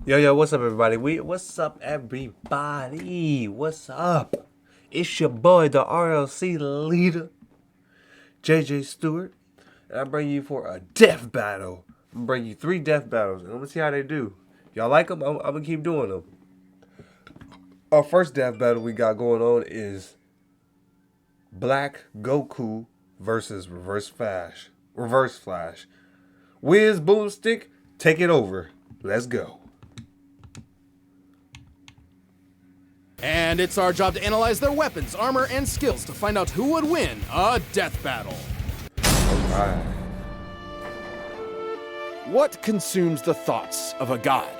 Yo, what's up, everybody? What's up, everybody? What's up? It's your boy, the RLC leader, JJ Stewart, and I bring you for a death battle. I'm gonna bring you 3 death battles, and I'm gonna see how they do. Y'all like them? I'm gonna keep doing them. Our first death battle we got going on is Black Goku versus Reverse Flash. Wiz Boomstick, take it over. Let's go. And it's our job to analyze their weapons, armor, and skills to find out who would win a death battle. Alright. What consumes the thoughts of a god?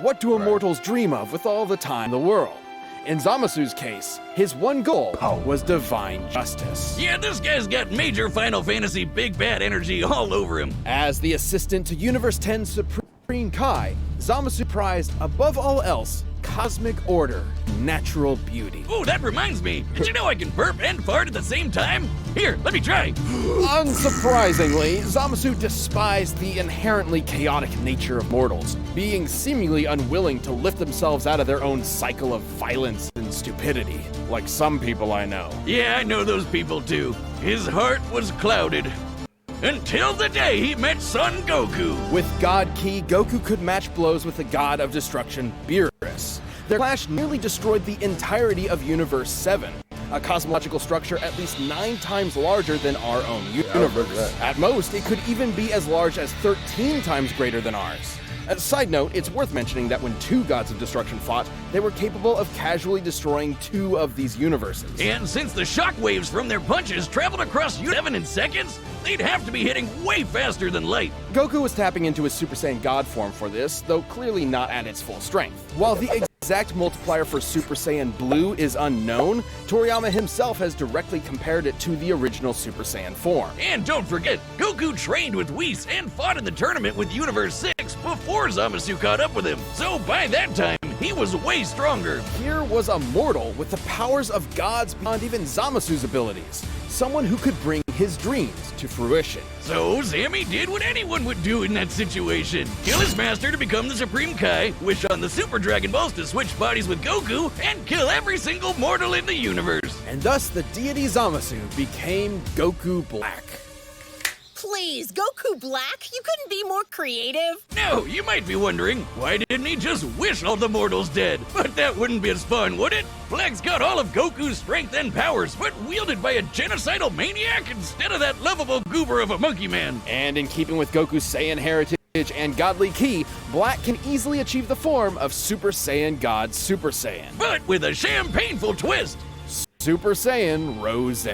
What do immortals dream of with all the time in the world? In Zamasu's case, his one goal was divine justice. Yeah, this guy's got major Final Fantasy big bad energy all over him. As the assistant to Universe 10 Supreme Kai, Zamasu prized above all else cosmic order, natural beauty. Ooh, that reminds me. Did you know I can burp and fart at the same time? Here, let me try. Unsurprisingly, Zamasu despised the inherently chaotic nature of mortals, being seemingly unwilling to lift themselves out of their own cycle of violence and stupidity, like some people I know. Yeah, I know those people too. His heart was clouded. Until the day he met Son Goku. With God Ki, Goku could match blows with the god of destruction, Beerus. Their clash nearly destroyed the entirety of Universe 7, a cosmological structure at least 9 times larger than our own universe. At most, it could even be as large as 13 times greater than ours. As a side note, it's worth mentioning that when 2 gods of destruction fought, they were capable of casually destroying 2 of these universes. And since the shockwaves from their punches traveled across Universe 7 in seconds, they'd have to be hitting way faster than light. Goku was tapping into his Super Saiyan God form for this, though clearly not at its full strength. While the exact multiplier for Super Saiyan Blue is unknown, Toriyama himself has directly compared it to the original Super Saiyan form. And don't forget, Goku trained with Whis and fought in the tournament with Universe 6 before Zamasu caught up with him. So by that time, he was way stronger. Here was a mortal with the powers of gods beyond even Zamasu's abilities. Someone who could bring his dreams to fruition. So Sammy did what anyone would do in that situation. Kill his master to become the Supreme Kai, wish on the Super Dragon Balls to switch bodies with Goku, and kill every single mortal in the universe. And thus the deity Zamasu became Goku Black. Please, Goku Black? You couldn't be more creative? Now, you might be wondering, why didn't he just wish all the mortals dead? But that wouldn't be as fun, would it? Black's got all of Goku's strength and powers, but wielded by a genocidal maniac instead of that lovable goober of a monkey man. And in keeping with Goku's Saiyan heritage and godly ki, Black can easily achieve the form of Super Saiyan God Super Saiyan. But with a painful twist. Super Saiyan Rose.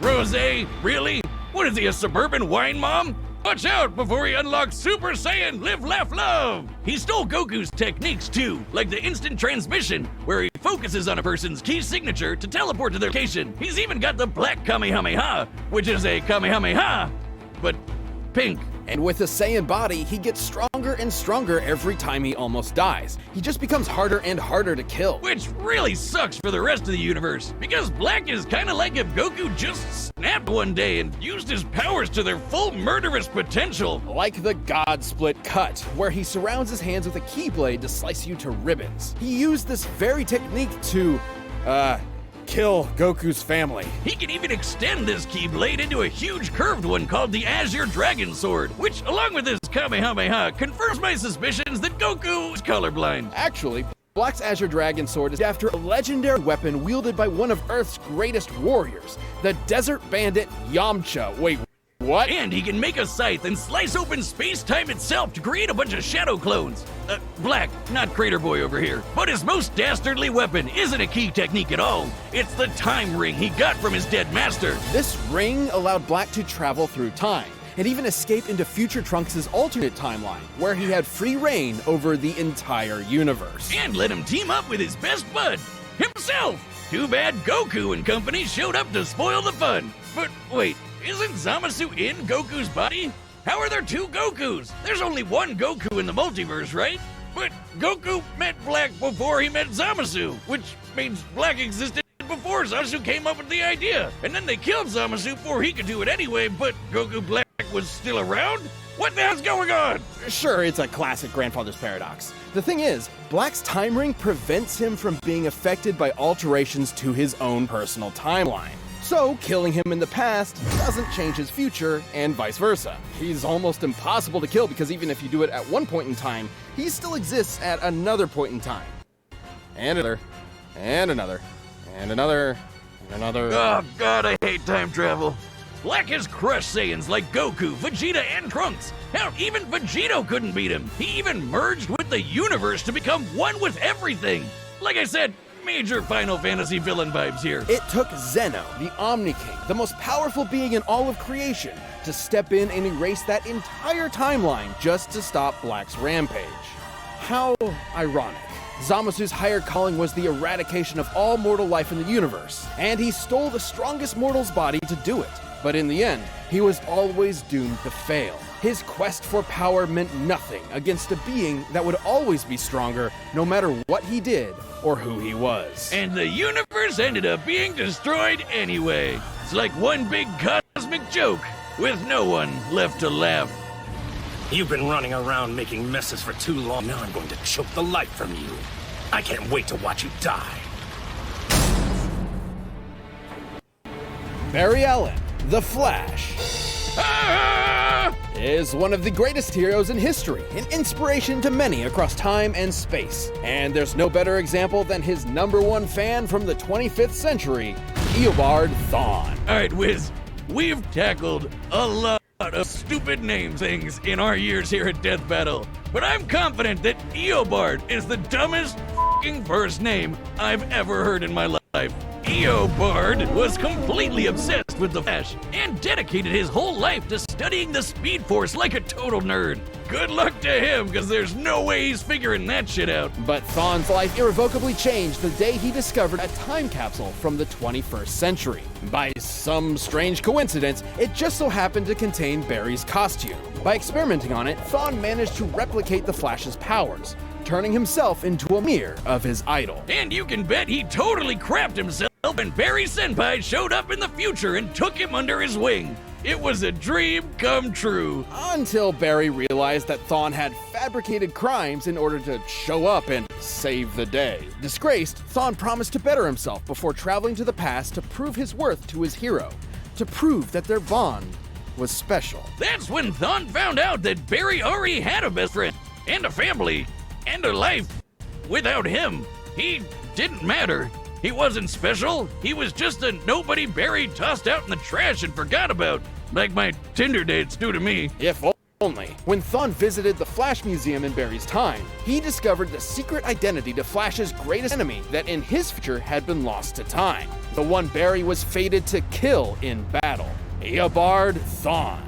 Rose? Really? What is he, a suburban wine mom? Watch out before he unlocks Super Saiyan Live, Laugh, Love! He stole Goku's techniques too, like the instant transmission, where he focuses on a person's key signature to teleport to their location. He's even got the Black Kamehameha, which is a Kamehameha, but pink. And with a Saiyan body, he gets stronger and stronger every time he almost dies. He just becomes harder and harder to kill. Which really sucks for the rest of the universe, because Black is kinda like if Goku just snapped one day and used his powers to their full murderous potential. Like the God Split Cut, where he surrounds his hands with a keyblade to slice you to ribbons. He used this very technique to, kill Goku's family. He can even extend this Keyblade into a huge curved one called the Azure Dragon Sword, which, along with his Kamehameha, confirms my suspicions that Goku is colorblind. Actually, Black's Azure Dragon Sword is after a legendary weapon wielded by one of Earth's greatest warriors, the Desert Bandit Yamcha. Wait, what? And he can make a scythe and slice open space-time itself to create a bunch of shadow clones. Black, not Crater Boy over here. But his most dastardly weapon isn't a key technique at all. It's the time ring he got from his dead master. This ring allowed Black to travel through time and even escape into Future Trunks' alternate timeline, where he had free reign over the entire universe. And let him team up with his best bud, himself. Too bad Goku and company showed up to spoil the fun. But wait, isn't Zamasu in Goku's body? How are there 2 Gokus? There's only one Goku in the multiverse, right? But Goku met Black before he met Zamasu, which means Black existed before Zamasu came up with the idea. And then they killed Zamasu before he could do it anyway, but Goku Black was still around? What the hell's going on? Sure, it's a classic grandfather's paradox. The thing is, Black's time ring prevents him from being affected by alterations to his own personal timeline. So, killing him in the past doesn't change his future, and vice versa. He's almost impossible to kill because even if you do it at one point in time, he still exists at another point in time. And another, and another, and another, and another. Oh god, I hate time travel. Black has crushed Saiyans like Goku, Vegeta, and Trunks. Hell, even Vegito couldn't beat him. He even merged with the universe to become one with everything. Like I said, major Final Fantasy villain vibes here. It took Zeno, the Omni King, the most powerful being in all of creation, to step in and erase that entire timeline just to stop Black's rampage. How ironic. Zamasu's higher calling was the eradication of all mortal life in the universe, and he stole the strongest mortal's body to do it. But in the end, he was always doomed to fail. His quest for power meant nothing against a being that would always be stronger no matter what he did or who he was. And the universe ended up being destroyed anyway. It's like one big cosmic joke with no one left to laugh. You've been running around making messes for too long. Now I'm going to choke the life from you. I can't wait to watch you die. Barry Allen, the Flash, is one of the greatest heroes in history, an inspiration to many across time and space. And there's no better example than his #1 fan from the 25th century, Eobard Thawne. Alright, Wiz, we've tackled a lot of stupid name things in our years here at Death Battle, but I'm confident that Eobard is the dumbest f***ing first name I've ever heard in my life. Eobard was completely obsessed with the Flash and dedicated his whole life to studying the Speed Force like a total nerd. Good luck to him, because there's no way he's figuring that shit out. But Thawne's life irrevocably changed the day he discovered a time capsule from the 21st century. By some strange coincidence, it just so happened to contain Barry's costume. By experimenting on it, Thawne managed to replicate the Flash's powers, turning himself into a mirror of his idol. And you can bet he totally crapped himself when Barry Senpai showed up in the future and took him under his wing. It was a dream come true. Until Barry realized that Thawne had fabricated crimes in order to show up and save the day. Disgraced, Thawne promised to better himself before traveling to the past to prove his worth to his hero, to prove that their bond was special. That's when Thawne found out that Barry already had a best friend, and a family, and a life. Without him, he didn't matter. He wasn't special. He was just a nobody Barry tossed out in the trash and forgot about, like my Tinder dates do to me. If only. When Thawne visited the Flash Museum in Barry's time, he discovered the secret identity to Flash's greatest enemy that in his future had been lost to time. The one Barry was fated to kill in battle. Eobard Thawne.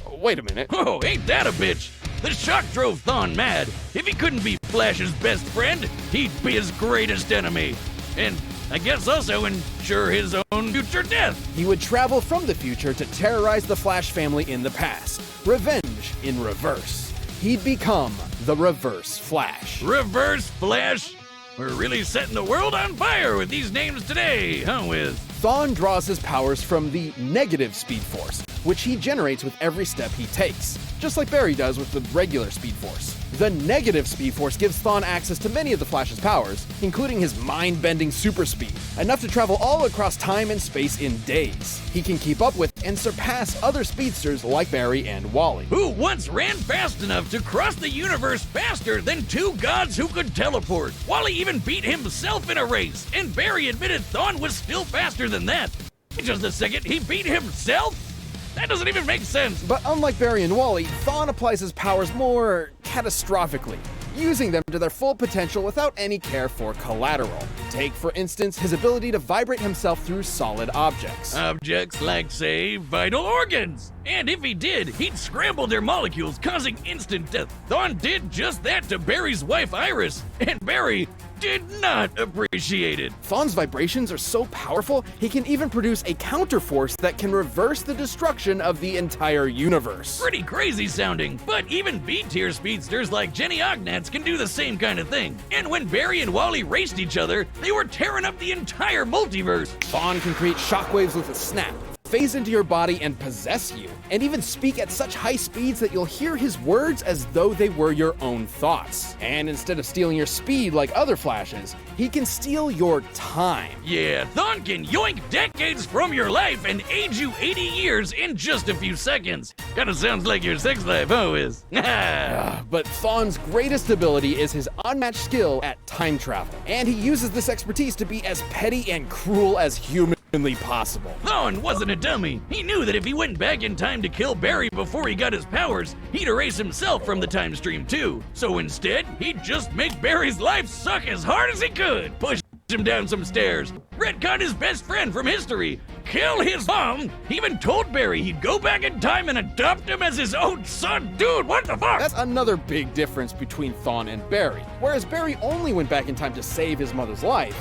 Wait a minute. Oh, ain't that a bitch? The shock drove Thawne mad. If he couldn't be Flash's best friend, he'd be his greatest enemy. And I guess also ensure his own future death. He would travel from the future to terrorize the Flash family in the past. Revenge in reverse. He'd become the Reverse Flash. Reverse Flash? We're really setting the world on fire with these names today, huh, Wiz? Thawne draws his powers from the negative Speed Force, which he generates with every step he takes, just like Barry does with the regular Speed Force. The negative Speed Force gives Thawne access to many of the Flash's powers, including his mind-bending super speed, enough to travel all across time and space in days. He can keep up with and surpass other speedsters like Barry and Wally, who once ran fast enough to cross the universe faster than two gods who could teleport. Wally even beat himself in a race, and Barry admitted Thawne was still faster than that. Wait just a second, he beat himself? That doesn't even make sense. But unlike Barry and Wally, Thawne applies his powers more catastrophically, using them to their full potential without any care for collateral. Take, for instance, his ability to vibrate himself through solid objects. Objects like, say, vital organs. And if he did, he'd scramble their molecules, causing instant death. Thawne did just that to Barry's wife, Iris, and Barry did not appreciate it. Thawne's vibrations are so powerful, he can even produce a counterforce that can reverse the destruction of the entire universe. Pretty crazy sounding, but even B-tier speedsters like Jenny Ognats can do the same kind of thing. And when Barry and Wally raced each other, they were tearing up the entire multiverse. Thawne can create shockwaves with a snap, phase into your body and possess you, and even speak at such high speeds that you'll hear his words as though they were your own thoughts. And instead of stealing your speed like other Flashes, he can steal your time. Yeah, Thawne can yoink decades from your life and age you 80 years in just a few seconds. Kinda sounds like your sex life, huh, Wiz? But Thawne's greatest ability is his unmatched skill at time travel, and he uses this expertise to be as petty and cruel as humanly possible. Thawne wasn't a dummy. He knew that if he went back in time to kill Barry before he got his powers, he'd erase himself from the time stream too. So instead, he'd just make Barry's life suck as hard as he could. Push him down some stairs, retcon his best friend from history, kill his mom, even told Barry he'd go back in time and adopt him as his own son. Dude, what the fuck? That's another big difference between Thawne and Barry. Whereas Barry only went back in time to save his mother's life,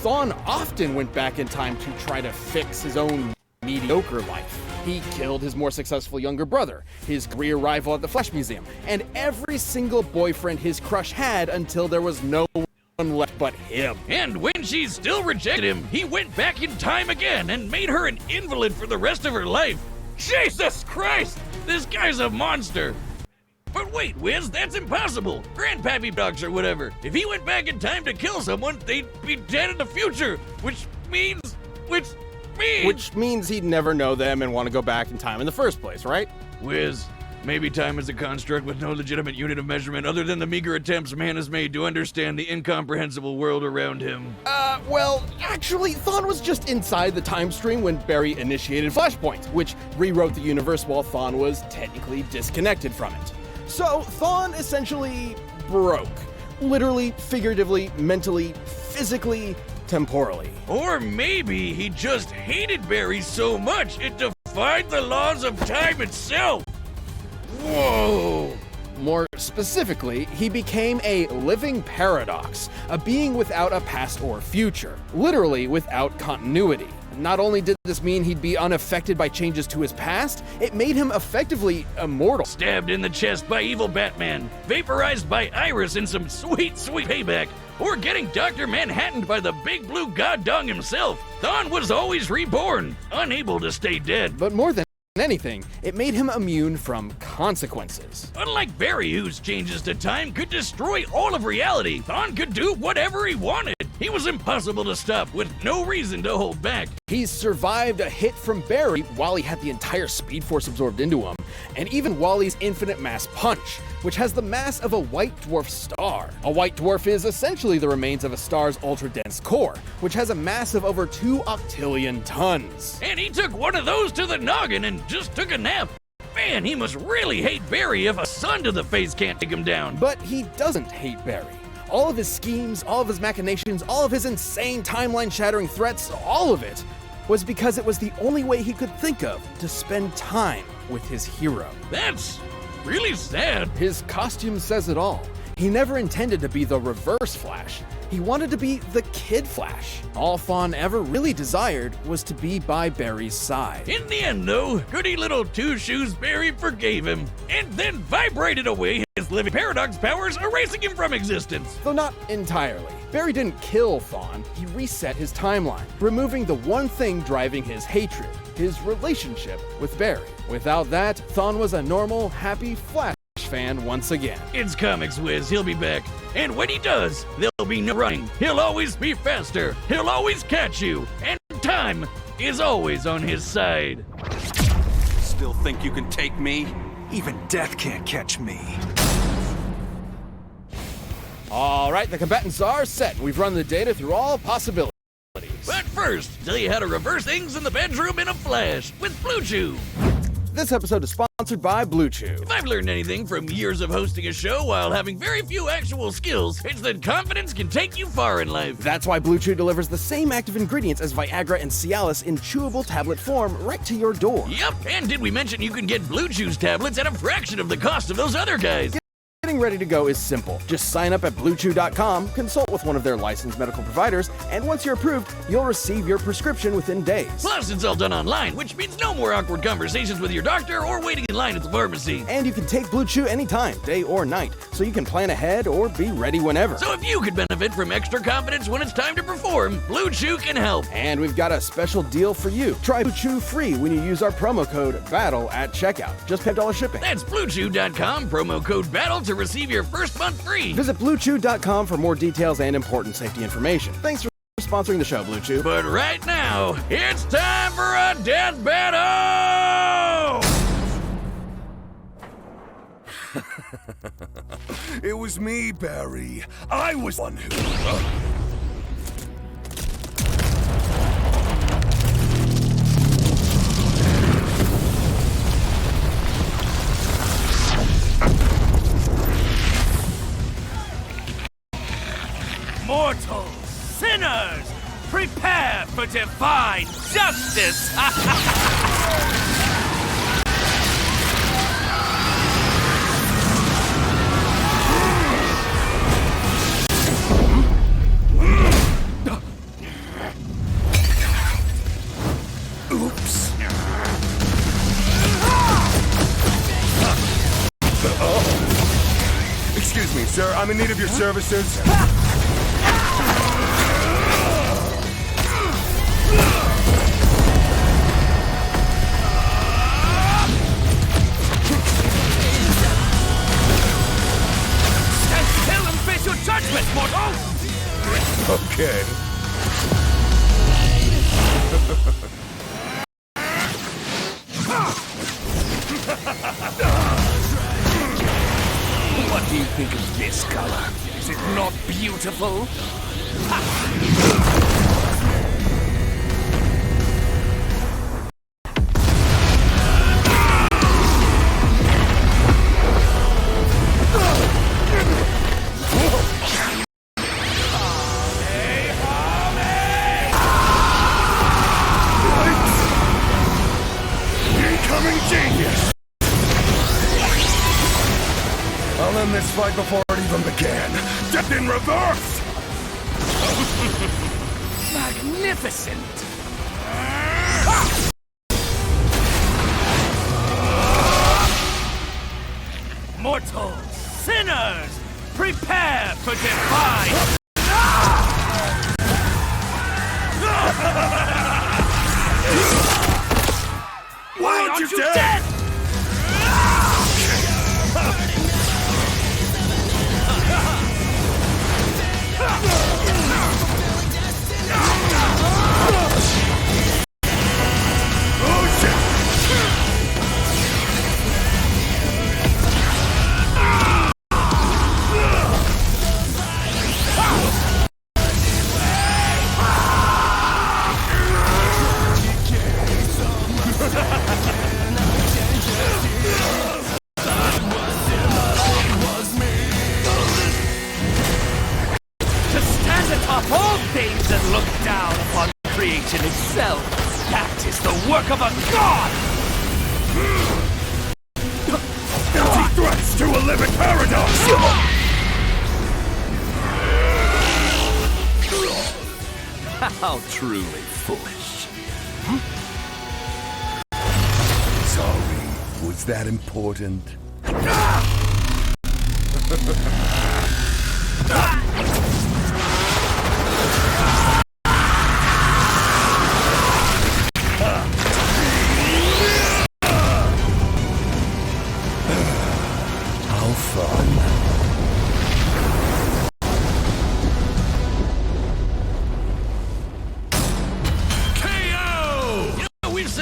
Thawne often went back in time to try to fix his own mediocre life. He killed his more successful younger brother, his career rival at the Flash Museum, and every single boyfriend his crush had until there was no one left but him. And when she still rejected him, he went back in time again and made her an invalid for the rest of her life. Jesus Christ! This guy's a monster! But wait, Wiz, that's impossible. Grandpappy dogs or whatever. If he went back in time to kill someone, they'd be dead in the future, which means... Which means he'd never know them and want to go back in time in the first place, right? Wiz, maybe time is a construct with no legitimate unit of measurement other than the meager attempts man has made to understand the incomprehensible world around him. Well, actually, Thawne was just inside the time stream when Barry initiated Flashpoint, which rewrote the universe while Thawne was technically disconnected from it. So, Thawne essentially broke. Literally, figuratively, mentally, physically, temporally. Or maybe he just hated Barry so much it defied the laws of time itself. Whoa! More specifically, he became a living paradox, a being without a past or future, literally without continuity. Not only did this mean he'd be unaffected by changes to his past, it made him effectively immortal. Stabbed in the chest by evil Batman, vaporized by Iris in some sweet payback, or getting Dr. Manhattaned by the big blue god dong himself, Thawne was always reborn, unable to stay dead. But more than anything, it made him immune from consequences. Unlike Barry, whose changes to time could destroy all of reality, Thawne could do whatever he wanted. He was impossible to stop, with no reason to hold back. He's survived a hit from Barry while he had the entire Speed Force absorbed into him, and even Wally's infinite mass punch, which has the mass of a white dwarf star. A white dwarf is essentially the remains of a star's ultra-dense core, which has a mass of over 2 octillion tons. And he took one of those to the noggin and just took a nap. Man, he must really hate Barry if a sun to the face can't take him down. But he doesn't hate Barry. All of his schemes, all of his machinations, all of his insane timeline-shattering threats, all of it was because it was the only way he could think of to spend time with his hero. That's really sad. His costume says it all. He never intended to be the Reverse Flash. He wanted to be the Kid Flash. All Thawne ever really desired was to be by Barry's side. In the end, though, goody little Two-Shoes Barry forgave him, and then vibrated away his living paradox powers, erasing him from existence. Though not entirely. Barry didn't kill Thawne, he reset his timeline, removing the one thing driving his hatred, his relationship with Barry. Without that, Thawne was a normal, happy Flash fan once again. It's comics, Wiz. He'll be back. And when he does, there'll be no running. He'll always be faster. He'll always catch you. And time is always on his side. Still think you can take me? Even death can't catch me. All right, the combatants are set. We've run the data through all possibilities. But first, tell you how to reverse things in the bedroom in a flash with Blue Chew. This episode is sponsored by Blue Chew. If I've learned anything from years of hosting a show while having very few actual skills, it's that confidence can take you far in life. That's why Blue Chew delivers the same active ingredients as Viagra and Cialis in chewable tablet form right to your door. Yep, and did we mention you can get Blue Chew's tablets at a fraction of the cost of those other guys? Getting Getting ready to go is simple. Just sign up at BlueChew.com, consult with one of their licensed medical providers, and once you're approved, you'll receive your prescription within days. Plus, it's all done online, which means no more awkward conversations with your doctor or waiting in line at the pharmacy. And you can take Blue Chew anytime, day or night, so you can plan ahead or be ready whenever. So if you could benefit from extra confidence when it's time to perform, Blue Chew can help. And we've got a special deal for you. Try Blue Chew free when you use our promo code BATTLE at checkout. Just pay $10 shipping. That's BlueChew.com, promo code BATTLE to receive your first month free. Visit BlueChew.com for more details and important safety information. Thanks for sponsoring the show, Blue Chew. But right now, it's time for a death battle! It was me, Barry. I was one who... Mortals, sinners, prepare for divine justice! Oops. Excuse me, sir. I'm in need of your services. Judgment, mortal! Okay. What do you think of this color? Is it not beautiful? I'll end this fight before it even began. Death in reverse! Magnificent! Mortals, sinners, prepare for divine... Why aren't you dead? Creation itself. That is the work of a god! Empty threats to a living paradox! How truly foolish. Sorry, was that important?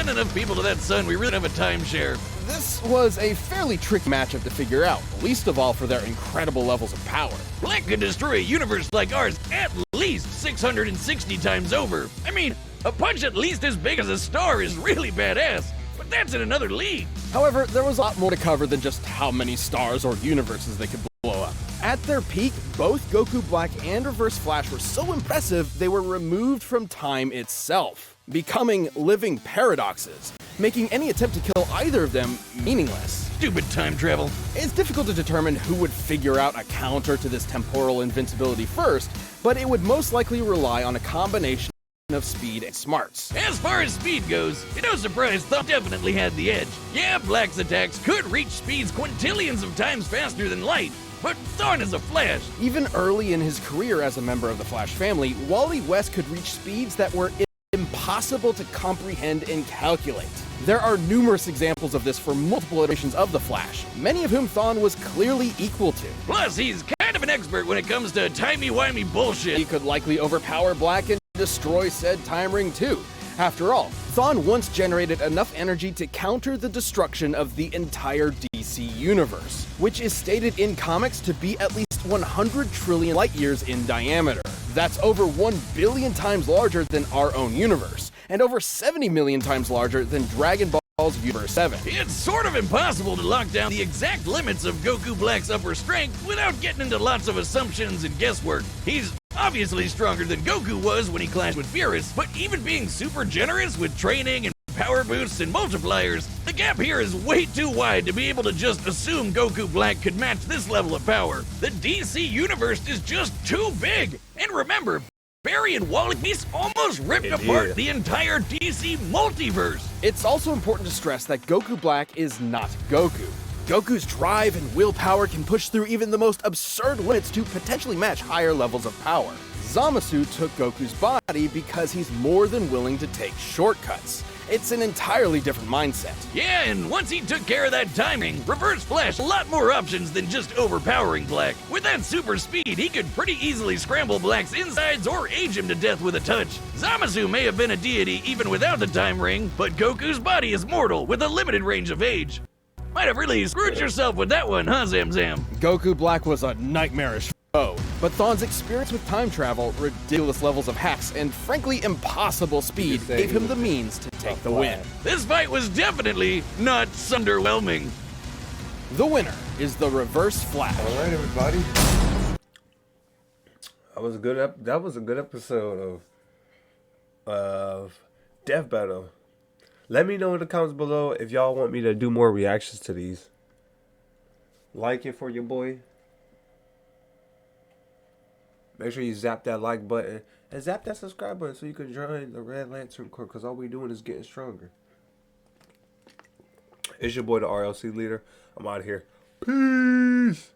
Enough people to that sun, we really don't have a timeshare. This was a fairly tricky matchup to figure out, least of all for their incredible levels of power. Black could destroy a universe like ours at least 660 times over. I mean, a punch at least as big as a star is really badass, but that's in another league. However, there was a lot more to cover than just how many stars or universes they could blow up. At their peak, both Goku Black and Reverse Flash were so impressive they were removed from time itself. becoming living paradoxes, making any attempt to kill either of them meaningless. Stupid time travel. It's difficult to determine who would figure out a counter to this temporal invincibility first, but it would most likely rely on a combination of speed and smarts. As far as speed goes, it's no surprise Thawne definitely had the edge. Yeah, Black's attacks could reach speeds quintillions of times faster than light, but Thawne is a Flash. Even early in his career as a member of the Flash family, Wally West could reach speeds that were impossible to comprehend and calculate. There are numerous examples of this for multiple iterations of the Flash, many of whom Thawne was clearly equal to. Plus, he's kind of an expert when it comes to timey-wimey bullshit. He could likely overpower Black and destroy said time ring too. After all, Thawne once generated enough energy to counter the destruction of the entire DC universe, which is stated in comics to be at least 100 trillion light years in diameter. That's over 1 billion times larger than our own universe, and over 70 million times larger than Dragon Ball's Universe 7. It's sort of impossible to lock down the exact limits of Goku Black's upper strength without getting into lots of assumptions and guesswork. He's obviously stronger than Goku was when he clashed with Beerus, but even being super generous with training and power boosts and multipliers, the gap here is way too wide to be able to just assume Goku Black could match this level of power. The DC universe is just too big. And remember, Barry and Wally Beast almost ripped apart the entire DC multiverse. It's also important to stress that Goku Black is not Goku. Goku's drive and willpower can push through even the most absurd limits to potentially match higher levels of power. Zamasu took Goku's body because he's more than willing to take shortcuts. It's an entirely different mindset. Yeah, and once he took care of that timing, Reverse Flash a lot more options than just overpowering Black. With that super speed, he could pretty easily scramble Black's insides or age him to death with a touch. Zamasu may have been a deity even without the time ring, but Goku's body is mortal with a limited range of age. Might have really screwed yourself with that one, huh, Zam Zam? Goku Black was a nightmarish foe, but Thawne's experience with time travel, ridiculous levels of hacks, and frankly impossible speed gave him the means to take the win. This fight was definitely not underwhelming. The winner is the Reverse Flash. All right, everybody. That was a good episode of Death Battle. Let me know in the comments below if y'all want me to do more reactions to these. Like it for your boy. Make sure you zap that like button and zap that subscribe button so you can join the Red Lantern Corps, because all we doing is getting stronger. It's your boy, the RLC leader. I'm out of here. Peace.